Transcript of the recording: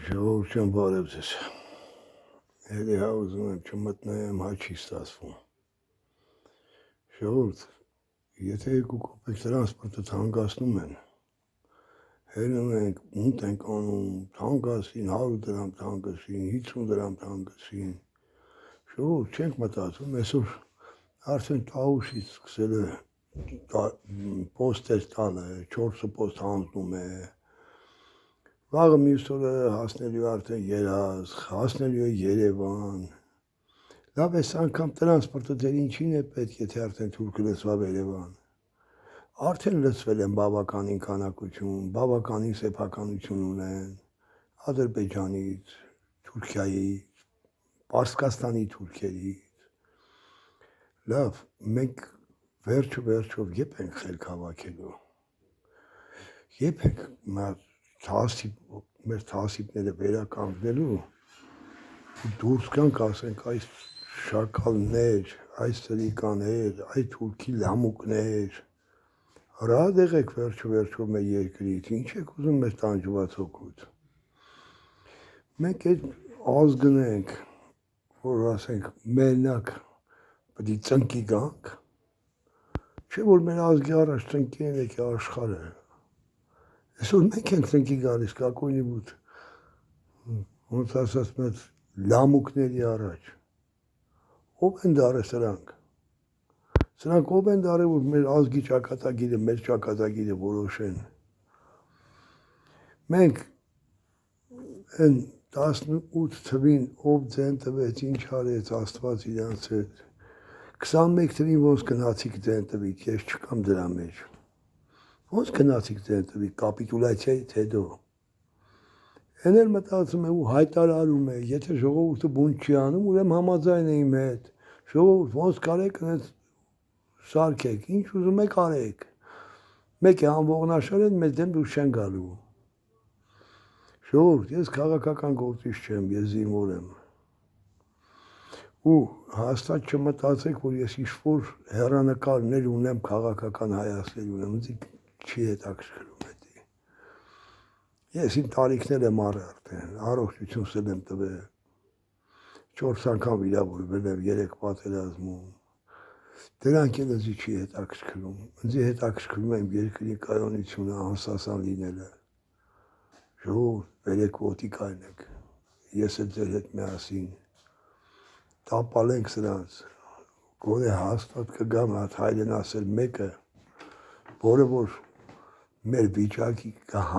Ժողովրդյան բարև ձեզ, էլի հա ուզում եմ չմտնեմ, հա չի ստացվում, ժողովուրդ, եթե 2 կոպեկ տրանսպորտը թանկացնում են, հելնում ենք, ունդ ենք անում, թանկացին, 100 դրամ թանկացին, 50 դրամ թանկացին, ժողովուրդ չենք մտածում, այսօր արդեն տաղուշից սկսել է պոստեր տալը, 4 պոստ հանձնում է, վաղը մյուս օրը հասնելու արդեն Երազղ, հասնելու է Երևան, լավ այս անգամ տրանսպորտը դեր ինչին է պետք, եթե արդեն թուրքը լցվավ Երևան, արդեն լցվել են բավականին քանակություն, բավականին սեփականություն ունեն, Ադրբեջանից, Թուրքիայից, Պարսկաստանի թուրքերից, լավ, մենք վերջով եբ ենք խելք հավաքելու, եբ ենք մեր թասիբները վերականգնելու ու դուրս գանք ասենք այս շակալներ, այս սրիկաներ, այս թուրքի լամուկներ, հրահատ եղեք վերջով մեր երկրից, ինչ եք ուզում մեր տանջված հոգուց, մենք այդ ազգն ենք, որ ասենք մենակ պետք է ծնկի գանք, չէ որ մեր ազգի առաջ ծնկի են եկի աշխարհը, այսօր մենք ենք ծնկի գալիս կակույնի բութ, ոնց ասած մեծ լամուկների առաջ, ով են դարը սրանք, սրանք ով են դարը, որ մեր ազգի ճակատագիրը, մեր ճակատագիրը որոշեն, մենք են 18 թվին ով ձեն տվեց, ինչ արեց, աստված իրանց հետ, 21 թվին ոնց գնացիք ձեն տվիք, ես չկամ դրա մեջ, ոնց գնացիք ձեն տվիք, կապիտուլյացիայից հետո, են էլ մտածում է ու հայտարարում է, եթե ժողովուրդը բուն չի անում, ուրեմն համաձայն է իմ հետ, ժողովուրդ ոնց կարեք, այնպես սարքեք, ինչ ուզում եք արեք, մեկ է անողնաշար են, մեզ դեմ դուրս չեն գալու, ժողովուրդ, ես քաղաքական գործիչ չեմ, ես զինվոր եմ, ու հաստատ չմտածեք, որ ես ինչ-որ հեռանկարներ ունեմ, քաղաքական հայացքներ ունեմ, ինձ չի հետաքրքրում հետի, ես իմ տարիքներ եմ արդեն, առողջություն սել եմ տվել, 4 անգամ վիրավորվել եմ, 3 պատերազմում, դրանք էլ ինձ չի հետաքրքրում, ինձ հետաքրքրում է իմ երկրի կայունությունը, անսասան լինելը, ժողովուրդ, բերեք ոտի կայնեք, ես էլ ձեր հետ միասին, տապալենք սրանց, գոնե հաստատ կգամ հայրեն ասել մեկը, որը որ մեր վիճակի